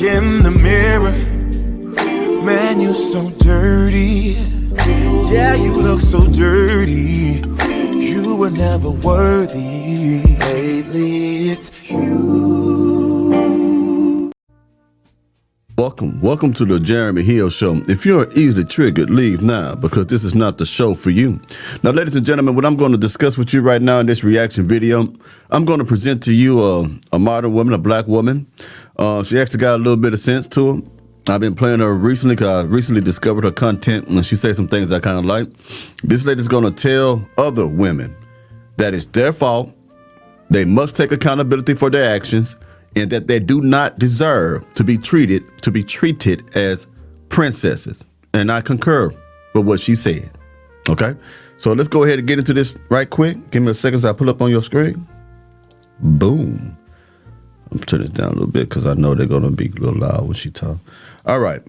in the mirror. Man, you're so dirty. Yeah, you look so dirty. You were never worthy. Lately, it's you. Welcome to the Jeremy Hill Show. If you're easily triggered, leave now, because this is not the show for you. Now, ladies and gentlemen, what I'm going to discuss with you right now in this reaction video, I'm going to present to you a modern woman, a black woman. She actually got a little bit of sense to her. I've been playing her recently because I recently discovered her content, and she says some things I kind of like. This lady's going to tell other women that it's their fault, they must take accountability for their actions, and that they do not deserve to be treated as princesses. And I concur with what she said. Okay, so let's go ahead and get into this right quick. Give me a second as I pull up on your screen. Boom. I'm gonna turn this down a little bit because I know they're gonna be a little loud when she talks. All right,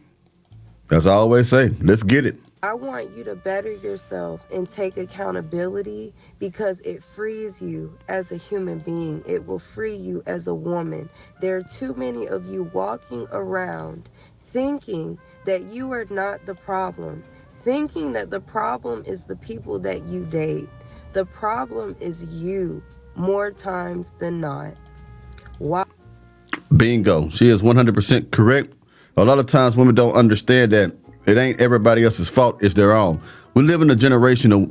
as I always say, let's get it. I want you to better yourself and take accountability, because it frees you as a human being. It will free you as a woman. There are too many of you walking around thinking that you are not the problem, thinking that the problem is the people that you date. The problem is you, more times than not. Why? Bingo. She is 100% correct. A lot of times women don't understand that it ain't everybody else's fault, it's their own. We have a generation of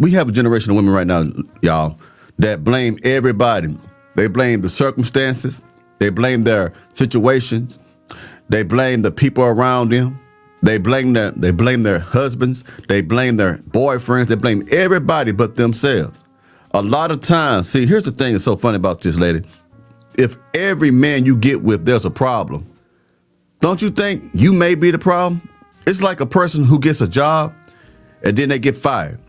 women right now, y'all, that blame everybody. They blame the circumstances. They blame their situations. They blame the people around them. They blame their husbands. They blame their boyfriends. They blame everybody but themselves. A lot of times, see, here's the thing that's so funny about this lady. If every man you get with, there's a problem, don't you think you may be the problem? It's like a person who gets a job and then they get fired.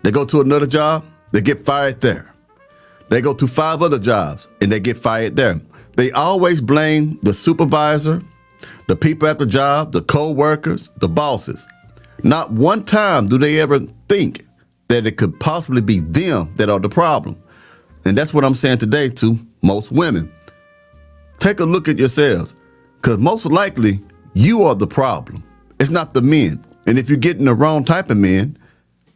They go to another job, they get fired there. They go to 5 other jobs and they get fired there. They always blame the supervisor, the people at the job, the co-workers, the bosses. Not one time do they ever think that it could possibly be them that are the problem. And that's what I'm saying today to most women. Take a look at yourselves, because most likely you are the problem. It's not the men. And if you're getting the wrong type of men,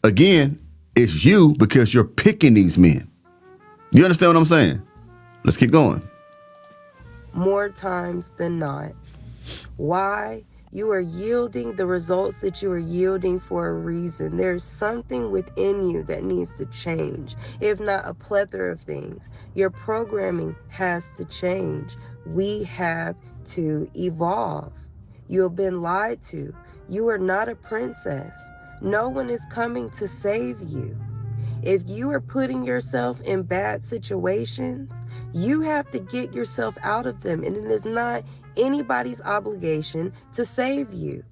again, it's you, because you're picking these men. You understand what I'm saying? Let's keep going. More times than not. Why? You are yielding the results that you are yielding for a reason. There's something within you that needs to change, if not a plethora of things. Your programming has to change. We have to evolve. You have been lied to. You are not a princess. No one is coming to save you. If you are putting yourself in bad situations, you have to get yourself out of them, and it is not anybody's obligation to save you.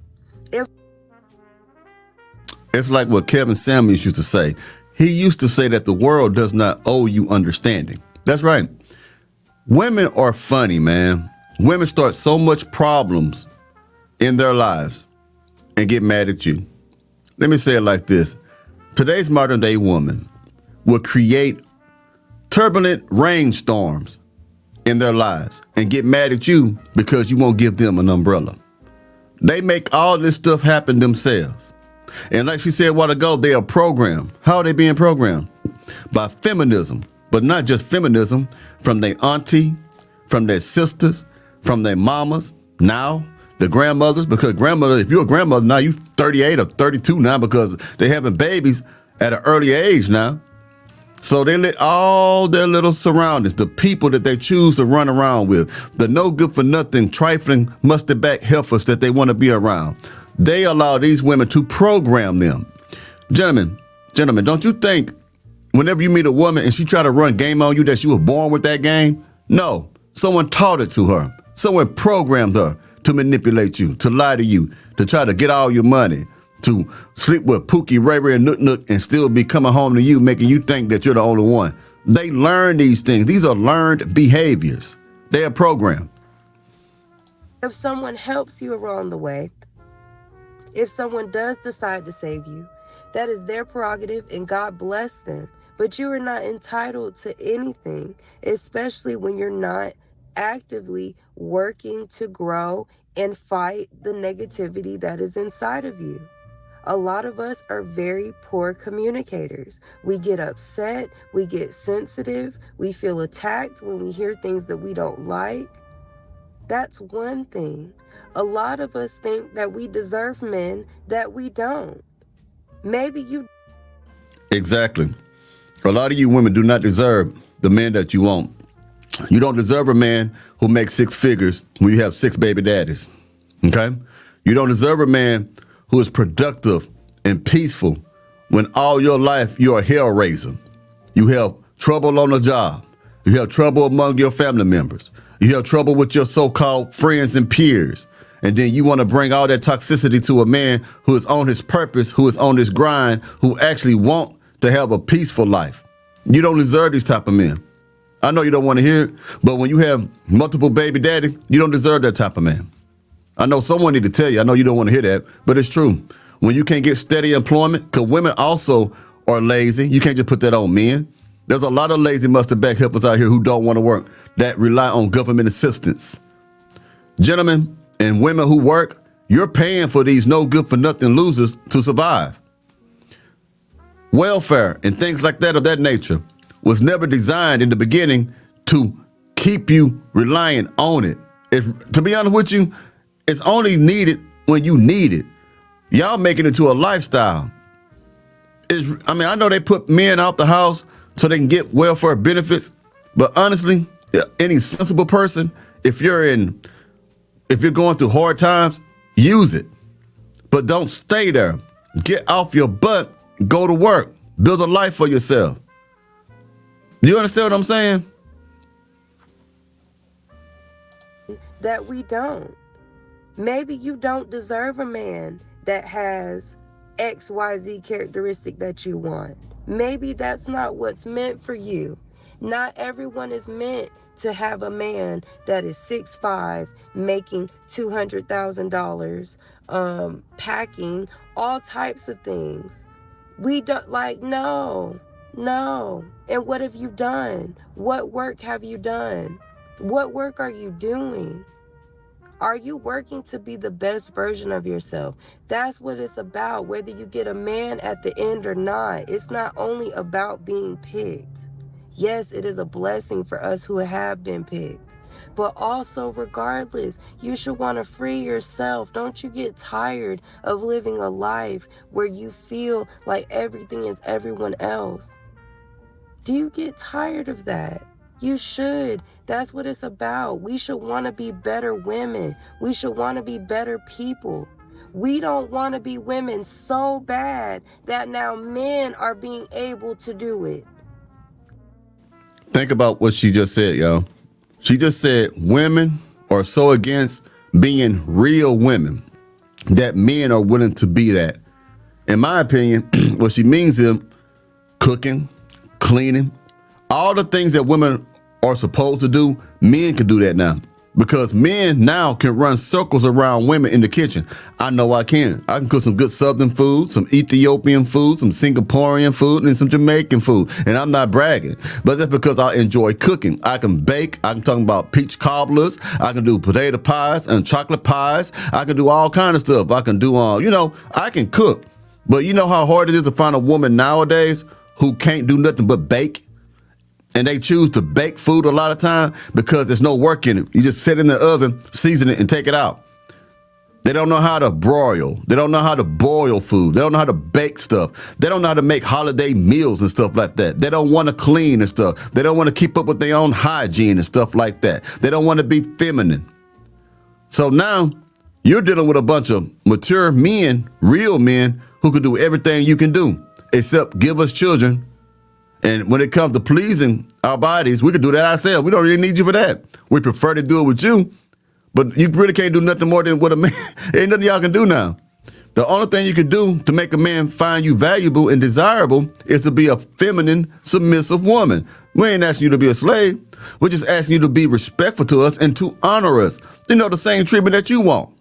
It's like what Kevin Samuels used to say. He used to say that the world does not owe you understanding. That's right. Women are funny, man. Women start so much problems in their lives and get mad at you. Let me say it like this. Today's modern day woman will create turbulent rainstorms in their lives and get mad at you because you won't give them an umbrella. They make all this stuff happen themselves. And like she said a while ago, they are programmed. How are they being programmed? By feminism, but not just feminism, from their auntie, from their sisters, from their mamas, now the grandmothers, because grandmother, if you're a grandmother now, you 38 or 32 now because they're having babies at an early age now. So they let all their little surroundings, the people that they choose to run around with, the no good for nothing, trifling, mustard back heifers that they want to be around, they allow these women to program them. Gentlemen, don't you think whenever you meet a woman and she try to run game on you that she was born with that game? No, someone taught it to her. Someone programmed her to manipulate you, to lie to you, to try to get all your money, to sleep with Pookie, Ray Ray, and Nook Nook and still be coming home to you, making you think that you're the only one. They learn these things. These are learned behaviors. They are programmed. If someone helps you along the way, if someone does decide to save you, that is their prerogative and God bless them. But you are not entitled to anything, especially when you're not actively working to grow and fight the negativity that is inside of you. A lot of us are very poor communicators. We get upset, we get sensitive, we feel attacked when we hear things that we don't like. That's one thing. A lot of us think that we deserve men that we don't. Maybe you... Exactly. A lot of you women do not deserve the man that you want. You don't deserve a man who makes six figures when you have six baby daddies. Okay? You don't deserve a man who is productive and peaceful when all your life you're a hell raiser. You have trouble on the job. You have trouble among your family members. You have trouble with your so-called friends and peers. And then you want to bring all that toxicity to a man who is on his purpose, who is on his grind, who actually want to have a peaceful life. You don't deserve these type of men. I know you don't want to hear it, but when you have multiple baby daddy, you don't deserve that type of man. I know someone need to tell you. I know you don't want to hear that, but it's true. When you can't get steady employment, because women also are lazy. You can't just put that on men. There's a lot of lazy mustard back heifers out here who don't want to work, that rely on government assistance. Gentlemen and women who work, you're paying for these no good for nothing losers to survive. Welfare and things like that of that nature was never designed in the beginning to keep you reliant on it. To be honest with you, it's only needed when you need it. Y'all making it to a lifestyle. I know they put men out the house so they can get welfare benefits, but honestly, any sensible person, if you're going through hard times, use it. But don't stay there. Get off your butt, go to work, build a life for yourself. You understand what I'm saying? That we don't. Maybe you don't deserve a man that has XYZ characteristic that you want. Maybe that's not what's meant for you. Not everyone is meant to have a man that is 6'5", making $200,000, packing all types of things. We don't no. And what have you done? What work have you done? What work are you doing? Are you working to be the best version of yourself? That's what it's about, whether you get a man at the end or not. It's not only about being picked. Yes, it is a blessing for us who have been picked. But also, regardless, you should want to free yourself. Don't you get tired of living a life where you feel like everything is everyone else? Do you get tired of that? You should. That's what it's about. We should want to be better women. We should want to be better people. We don't want to be women so bad that now men are being able to do it. Think about what she just said, y'all. She just said women are so against being real women that men are willing to be that. In my opinion, what she means is cooking, cleaning, all the things that women are supposed to do, men can do that now. Because men now can run circles around women in the kitchen. I know I can. I can cook some good Southern food, some Ethiopian food, some Singaporean food, and some Jamaican food. And I'm not bragging, but that's because I enjoy cooking. I can bake. I can talk about peach cobblers. I can do potato pies and chocolate pies. I can do all kinds of stuff. I can do I can cook. But you know how hard it is to find a woman nowadays who can't do nothing but bake? And they choose to bake food a lot of time because there's no work in it. You just sit in the oven, season it, and take it out. They don't know how to broil. They don't know how to boil food. They don't know how to bake stuff. They don't know how to make holiday meals and stuff like that. They don't want to clean and stuff. They don't want to keep up with their own hygiene and stuff like that. They don't want to be feminine. So now you're dealing with a bunch of mature men, real men, who can do everything you can do, except give us children. And when it comes to pleasing our bodies, we can do that ourselves. We don't really need you for that. We prefer to do it with you, but you really can't do nothing more than what a man. Ain't nothing y'all can do now. The only thing you can do to make a man find you valuable and desirable is to be a feminine, submissive woman. We ain't asking you to be a slave. We're just asking you to be respectful to us and to honor us. The same treatment that you want.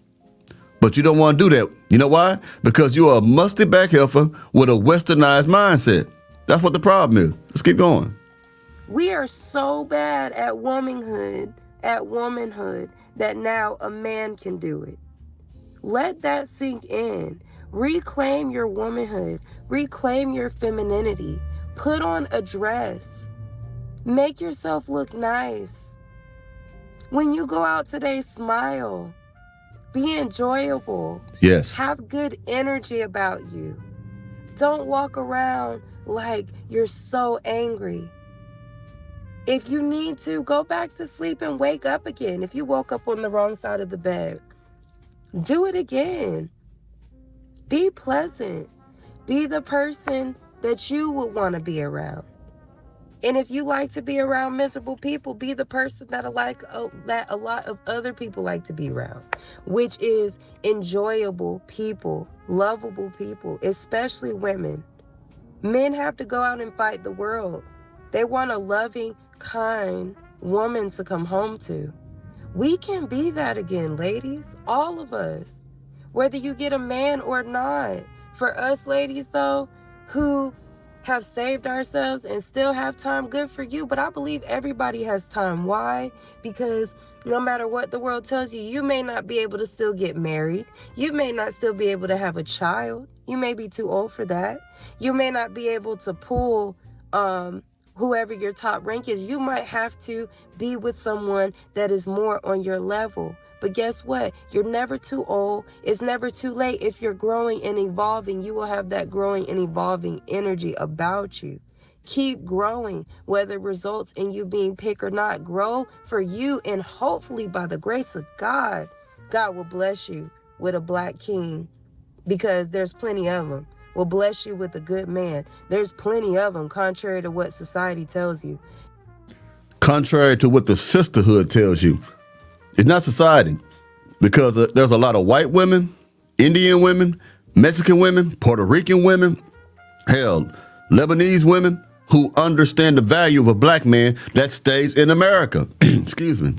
But you don't want to do that. You know why? Because you're a musty back heifer with a westernized mindset. That's what the problem is. Let's keep going. We are so bad at womanhood at womanhood that now a man can do it. Let that sink in. Reclaim your womanhood. Reclaim your femininity. Put on a dress. Make yourself look nice. When you go out today, smile. Be enjoyable. Yes. Have good energy about you. Don't walk around like you're so angry. If you need to, go back to sleep and wake up again. If you woke up on the wrong side of the bed, do it again. Be pleasant. Be the person that you would want to be around. And if you like to be around miserable people, be the person that a lot of other people like to be around, which is enjoyable people, lovable people, especially women. Men have to go out and fight the world. They want a loving, kind woman to come home to. We can be that again, ladies, all of us, whether you get a man or not. For us ladies, though, who have saved ourselves and still have time, good for you. But I believe everybody has time. Why? Because no matter what the world tells you, you may not be able to still get married. You may not still be able to have a child. You may be too old for that. You may not be able to pull whoever your top rank is. You might have to be with someone that is more on your level. But guess what? You're never too old. It's never too late. If you're growing and evolving, you will have that growing and evolving energy about you. Keep growing, whether it results in you being picked or not. Grow for you, and hopefully by the grace of God, God will bless you with a black king, because there's plenty of them. Will bless you with a good man. There's plenty of them, contrary to what society tells you. Contrary to what the sisterhood tells you. It's not society, because there's a lot of white women, Indian women, Mexican women, Puerto Rican women, hell, Lebanese women who understand the value of a black man that stays in America. Excuse me.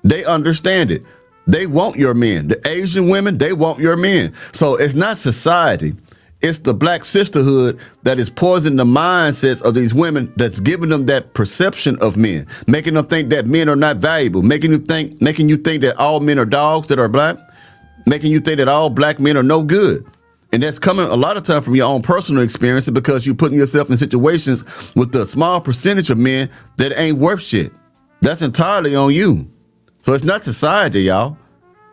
They understand it. They want your men. The Asian women, they want your men. So it's not society. It's the black sisterhood that is poisoning the mindsets of these women, that's giving them that perception of men, making them think that men are not valuable, making you think that all men are dogs that are black, making you think that all black men are no good. And that's coming a lot of time from your own personal experience, because you're putting yourself in situations with a small percentage of men that ain't worth shit. That's entirely on you. So it's not society, y'all.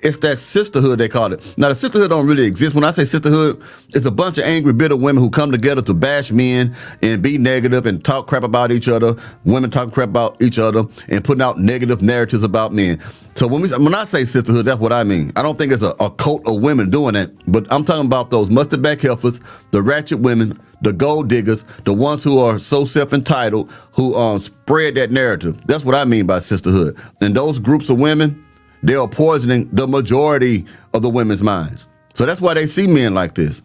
It's that sisterhood, they call it. Now, the sisterhood don't really exist. When I say sisterhood, it's a bunch of angry, bitter women who come together to bash men and be negative and talk crap about each other. Women talking crap about each other and putting out negative narratives about men. So when I say sisterhood, that's what I mean. I don't think it's a cult of women doing that, but I'm talking about those mustard back heifers, the ratchet women, the gold diggers, the ones who are so self-entitled, who spread that narrative. That's what I mean by sisterhood. And those groups of women, they are poisoning the majority of the women's minds. So that's why they see men like this.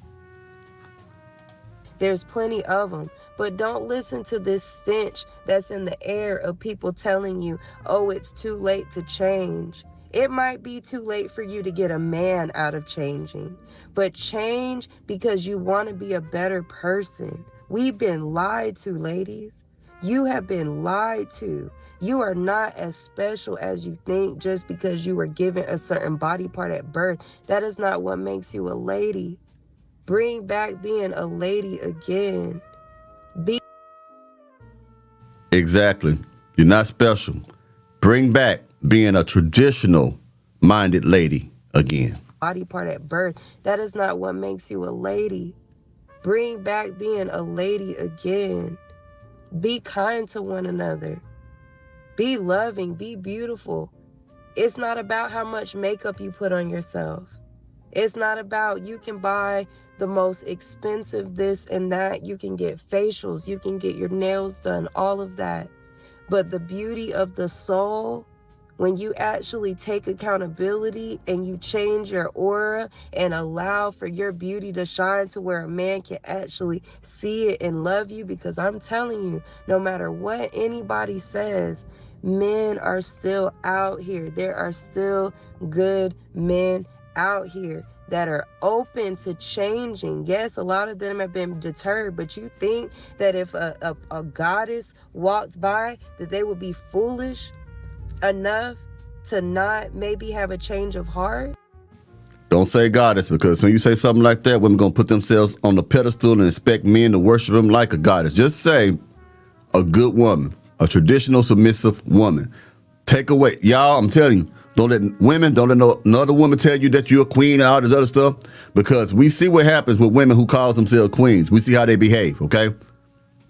There's plenty of them. But don't listen to this stench that's in the air of people telling you, oh, it's too late to change. It might be too late for you to get a man out of changing. But change because you want to be a better person. We've been lied to, ladies. You have been lied to. You are not as special as you think just because you were given a certain body part at birth. That is not what makes you a lady. Bring back being a lady again. Exactly. You're not special. Bring back being a traditional minded lady again. Body part at birth. That is not what makes you a lady. Bring back being a lady again. Be kind to one another. Be loving, be beautiful. It's not about how much makeup you put on yourself. It's not about you can buy the most expensive this and that. You can get facials, you can get your nails done, all of that. But the beauty of the soul, when you actually take accountability and you change your aura and allow for your beauty to shine to where a man can actually see it and love you, because I'm telling you, no matter what anybody says, men are still out here. There are still good men out here that are open to changing. Yes, a lot of them have been deterred, but you think that if a goddess walked by, that they would be foolish enough to not maybe have a change of heart? Don't say goddess, because when you say something like that, women gonna put themselves on the pedestal and expect men to worship them like a goddess. Just say a good woman, a traditional submissive woman. Take away, y'all, I'm telling you, don't let no other woman tell you that you're a queen and all this other stuff, because we see what happens with women who call themselves queens. We see how they behave, okay? All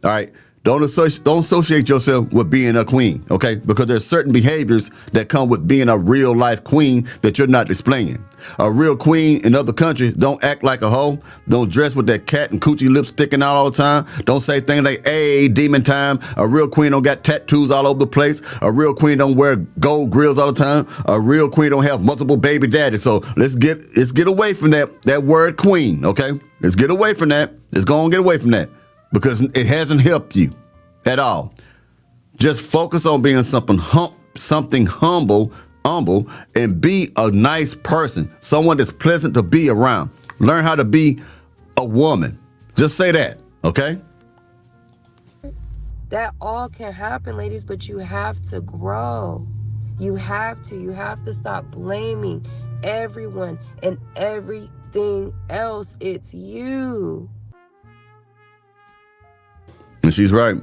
right? Don't associate yourself with being a queen, okay? Because there's certain behaviors that come with being a real life queen that you're not displaying. A real queen in other countries don't act like a hoe. Don't dress with that cat and coochie lips sticking out all the time. Don't say things like, hey, demon time. A real queen don't got tattoos all over the place. A real queen don't wear gold grills all the time. A real queen don't have multiple baby daddies. So let's get away from that word queen, okay? Let's get away from that. Let's go and get away from that, because it hasn't helped you at all. Just focus on being something humble, and be a nice person, someone that's pleasant to be around. Learn how to be a woman. Just say that, okay? That all can happen, ladies, but you have to grow. You have to stop blaming everyone and everything else. It's you. And she's right.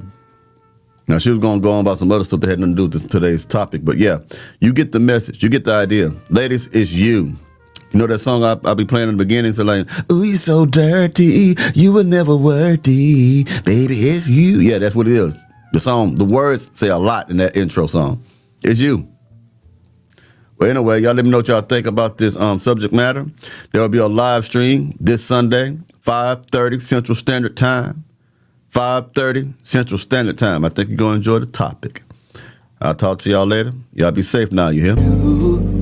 Now, she was going to go on about some other stuff that had nothing to do with today's topic. But yeah, you get the message. You get the idea. Ladies, it's you. You know that song I'll be playing in the beginning? So like, ooh, you're so dirty. You were never worthy. Baby, it's you. Yeah, that's what it is. The song, the words say a lot in that intro song. It's you. Well, anyway, y'all let me know what y'all think about this subject matter. There will be a live stream this Sunday, 5:30 Central Standard Time. 5:30 Central Standard Time. I think you're going to enjoy the topic. I'll talk to y'all later. Y'all be safe now, you hear?